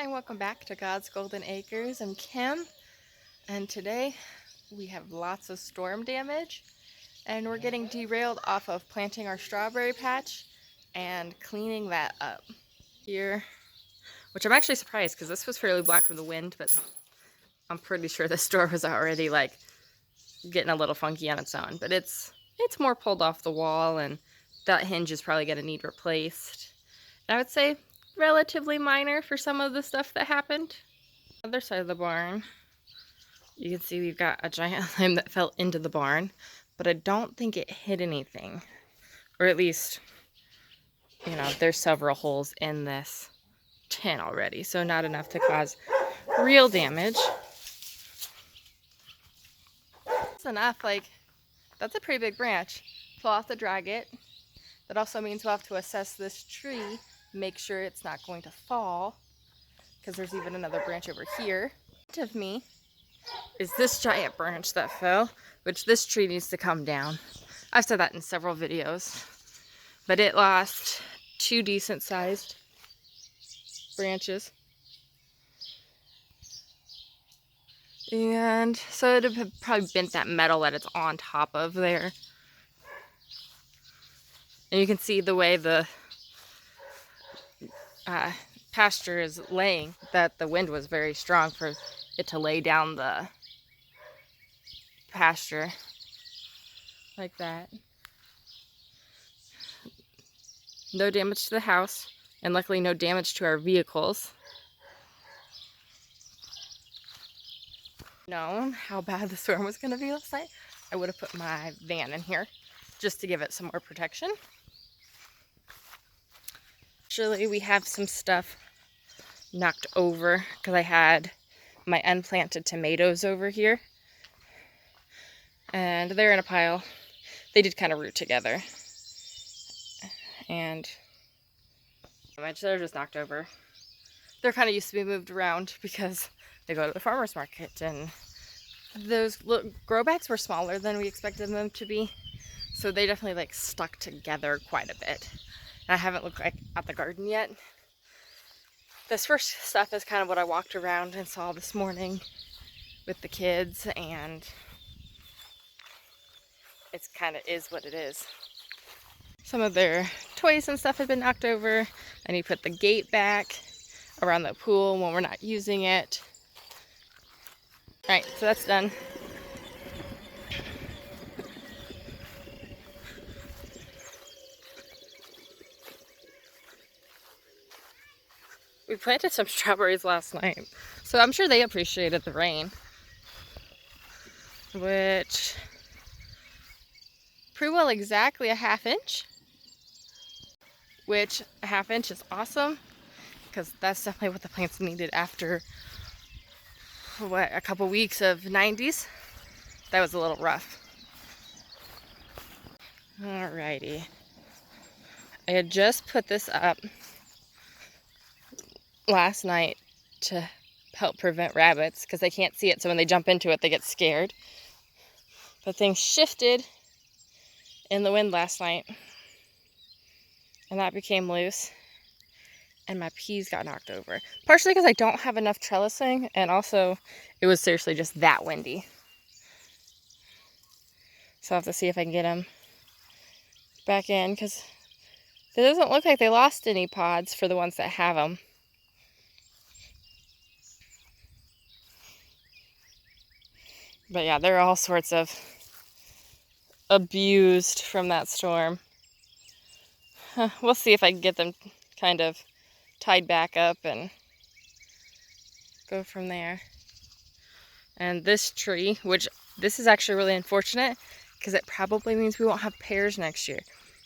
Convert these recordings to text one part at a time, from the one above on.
Hi, and welcome back to God's Golden Acres. I'm Kim, and today we have lots of storm damage, and we're getting derailed off of planting our strawberry patch and cleaning that up here, which I'm actually surprised because this was fairly black from the wind, but I'm pretty sure this door was already like getting a little funky on its own, but it's more pulled off the wall, and that hinge is probably going to need replaced. And I would say relatively minor for some of the stuff that happened. Other side of the barn, you can see we've got a giant limb that fell into the barn, but I don't think it hit anything, or at least, you know, there's several holes in this tin already, so not enough to cause real damage. That's enough. Like, that's a pretty big branch. So I'll have to drag it. That also means we'll have to assess this tree, make sure it's not going to fall, because there's even another branch over here. In front of me is this giant branch that fell, which this tree needs to come down. I've said that in several videos, but it lost two decent sized branches. And so it would have probably bent that metal that it's on top of there. And you can see the way the pasture is laying, that the wind was very strong for it to lay down the pasture like that. No damage to the house, and luckily no damage to our vehicles. Known how bad the storm was going to be last night, I would have put my van in here just to give it some more protection. Actually, we have some stuff knocked over because I had my unplanted tomatoes over here, and they're in a pile. They did kind of root together, and they're just knocked over. They're kind of used to be moved around because they go to the farmer's market, and those grow bags were smaller than we expected them to be, so they definitely like stuck together quite a bit. And I haven't looked at the garden yet. This first stuff is kind of what I walked around and saw this morning with the kids, and it's kind of is what it is. Some of their toys and stuff have been knocked over. I need to put the gate back around the pool when we're not using it. All right, so that's done. We planted some strawberries last night, so I'm sure they appreciated the rain, which pretty well exactly a ½ inch, which a ½ inch is awesome because that's definitely what the plants needed after a couple weeks of 90s. That was a little rough. Alrighty, I had just put this up last night to help prevent rabbits because they can't see it, so when they jump into it they get scared. But things shifted in the wind last night, and that became loose, and my peas got knocked over. Partially because I don't have enough trellising, and also it was seriously just that windy. So I'll have to see if I can get them back in, because it doesn't look like they lost any pods for the ones that have them. But yeah, they're all sorts of abused from that storm. We'll see if I can get them kind of tied back up and go from there. And this tree, which this is actually really unfortunate because it probably means we won't have pears next year.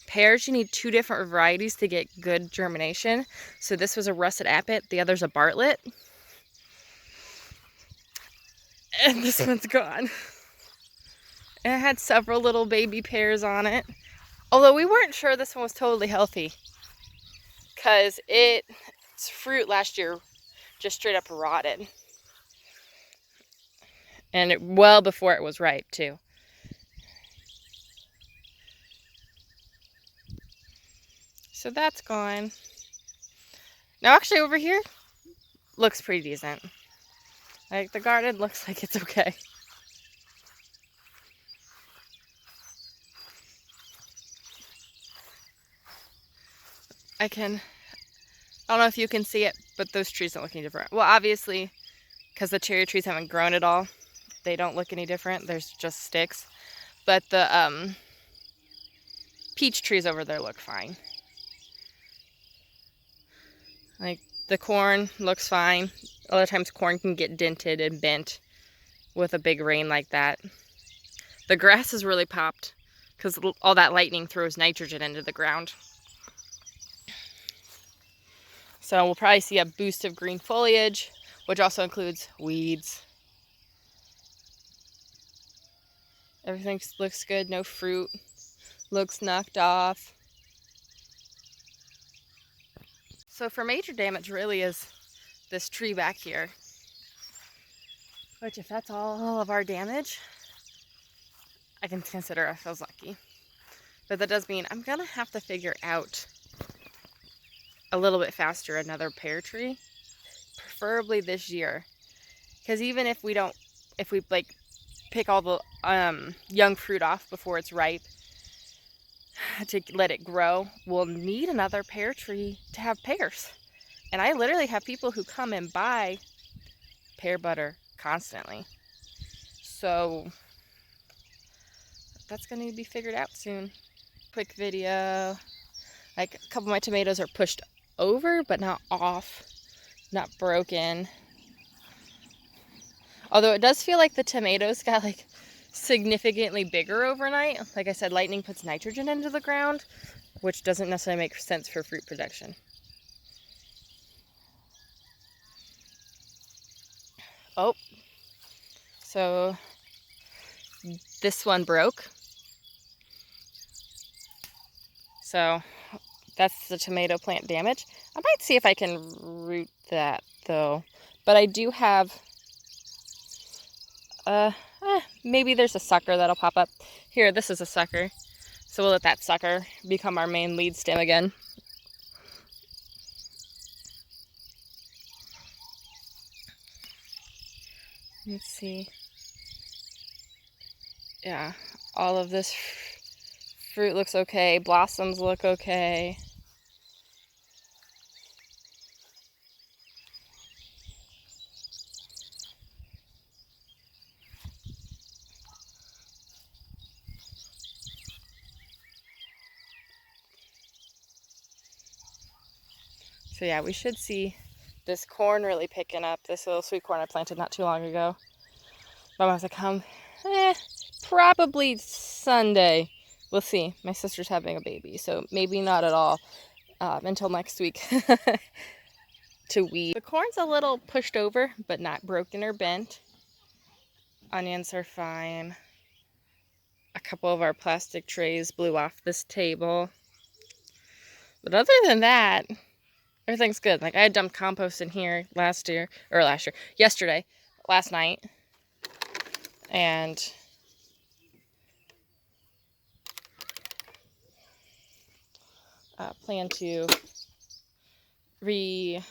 Pears, you need 2 different varieties to get good germination. So this was a russet appet, the other's a Bartlett. And this one's gone. And it had several little baby pears on it. Although we weren't sure this one was totally healthy, because its fruit last year just straight up rotted. And well before it was ripe too. So that's gone. Now actually over here, looks pretty decent. Like, the garden looks like it's okay. I don't know if you can see it, but those trees don't look any different. Well, obviously, because the cherry trees haven't grown at all, they don't look any different. There's just sticks. But the peach trees over there look fine. Like, the corn looks fine. A lot of times corn can get dented and bent with a big rain like that. The grass has really popped because all that lightning throws nitrogen into the ground. So we'll probably see a boost of green foliage, which also includes weeds. Everything looks good, no fruit. Looks knocked off. So for major damage really is this tree back here. Which, if that's all of our damage, I can consider ourselves lucky. But that does mean I'm gonna have to figure out a little bit faster another pear tree, preferably this year. Because even if we like pick all the young fruit off before it's ripe to let it grow, we'll need another pear tree to have pears. And I literally have people who come and buy pear butter constantly. So that's going to be figured out soon. Quick video. Like, a couple of my tomatoes are pushed over, but not off, not broken. Although it does feel like the tomatoes got like significantly bigger overnight. Like I said, lightning puts nitrogen into the ground, which doesn't necessarily make sense for fruit production. Oh, so this one broke. So that's the tomato plant damage. I might see if I can root that though. But I do have, maybe there's a sucker that'll pop up. Here, this is a sucker. So we'll let that sucker become our main lead stem again. Let's see. Yeah, all of this fruit looks okay. Blossoms look okay. So yeah, we should see this corn really picking up. This little sweet corn I planted not too long ago. Mom has to come, probably Sunday. We'll see. My sister's having a baby, so maybe not at all until next week to weed. The corn's a little pushed over, but not broken or bent. Onions are fine. A couple of our plastic trays blew off this table. But other than that, everything's good. Like, I had dumped compost in here last night. And plan to redo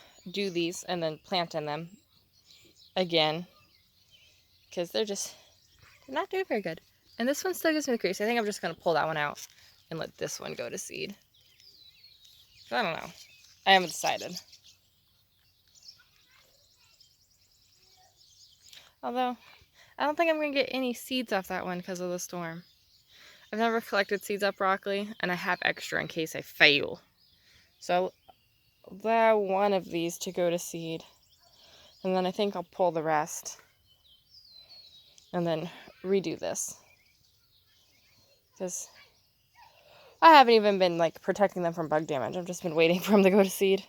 these and then plant in them again. Because they're not doing very good. And this one still gives me the crease. I think I'm just going to pull that one out and let this one go to seed. I don't know. I haven't decided. Although, I don't think I'm going to get any seeds off that one because of the storm. I've never collected seeds off broccoli, and I have extra in case I fail. So, I'll allow one of these to go to seed. And then I think I'll pull the rest. And then redo this. Because I haven't even been like protecting them from bug damage. I've just been waiting for them to go to seed.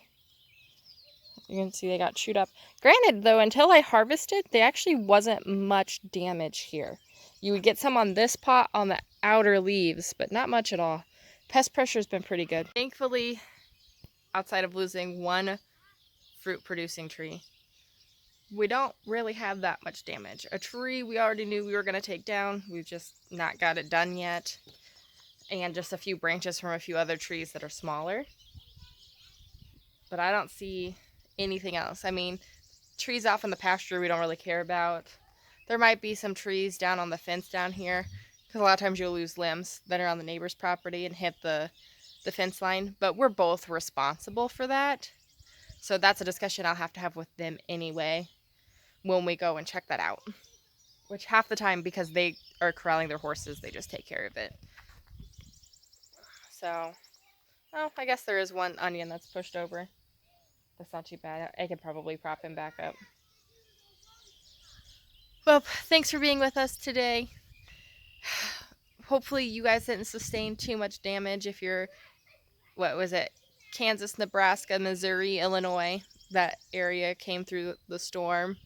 You can see they got chewed up. Granted, though, until I harvested, there actually wasn't much damage here. You would get some on this pot on the outer leaves, but not much at all. Pest pressure has been pretty good. Thankfully, outside of losing one fruit-producing tree, we don't really have that much damage. A tree we already knew we were going to take down. We've just not got it done yet. And just a few branches from a few other trees that are smaller. But I don't see anything else. I mean, trees off in the pasture we don't really care about. There might be some trees down on the fence down here, because a lot of times you'll lose limbs that are on the neighbor's property and hit the fence line, but we're both responsible for that. So that's a discussion I'll have to have with them anyway when we go and check that out. Which half the time, because they are corralling their horses, they just take care of it. So, oh, I guess there is one onion that's pushed over. That's not too bad. I could probably prop him back up. Well, thanks for being with us today. Hopefully you guys didn't sustain too much damage if you're, what was it, Kansas, Nebraska, Missouri, Illinois. That area came through the storm.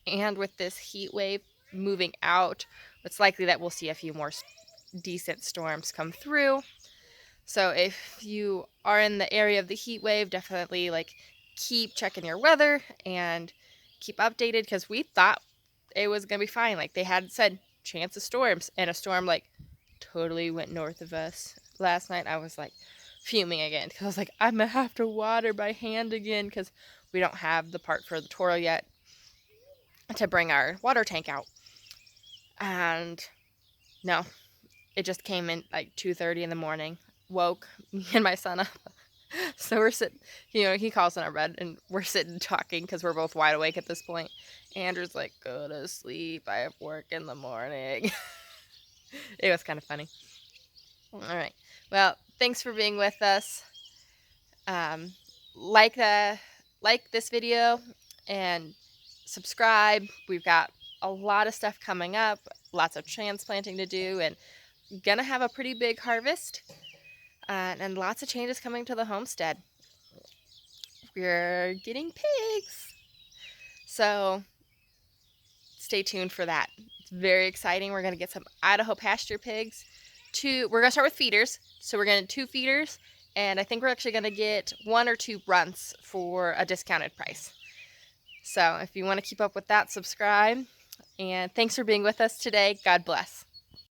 And with this heat wave moving out, it's likely that we'll see a few more decent storms come through. So if you are in the area of the heat wave, definitely keep checking your weather and keep updated, because we thought it was going to be fine. They had said chance of storms, and a storm totally went north of us last night. I was fuming again, because I was I'm going to have to water by hand again, because we don't have the part for the Toro yet to bring our water tank out. And no, it just came in 2:30 in the morning. Woke me and my son up. So we're sitting, he calls in our bed, and we're sitting talking because we're both wide awake at this point. Andrew's go to sleep, I have work in the morning. It was kind of funny. All right, well, thanks for being with us. Like this video and subscribe. We've got a lot of stuff coming up, lots of transplanting to do, and gonna have a pretty big harvest. And lots of changes coming to the homestead. We're getting pigs. So stay tuned for that. It's very exciting. We're going to get some Idaho pasture pigs. We're going to start with feeders. So we're going to 2 feeders. And I think we're actually going to get 1 or 2 runts for a discounted price. So if you want to keep up with that, subscribe. And thanks for being with us today. God bless.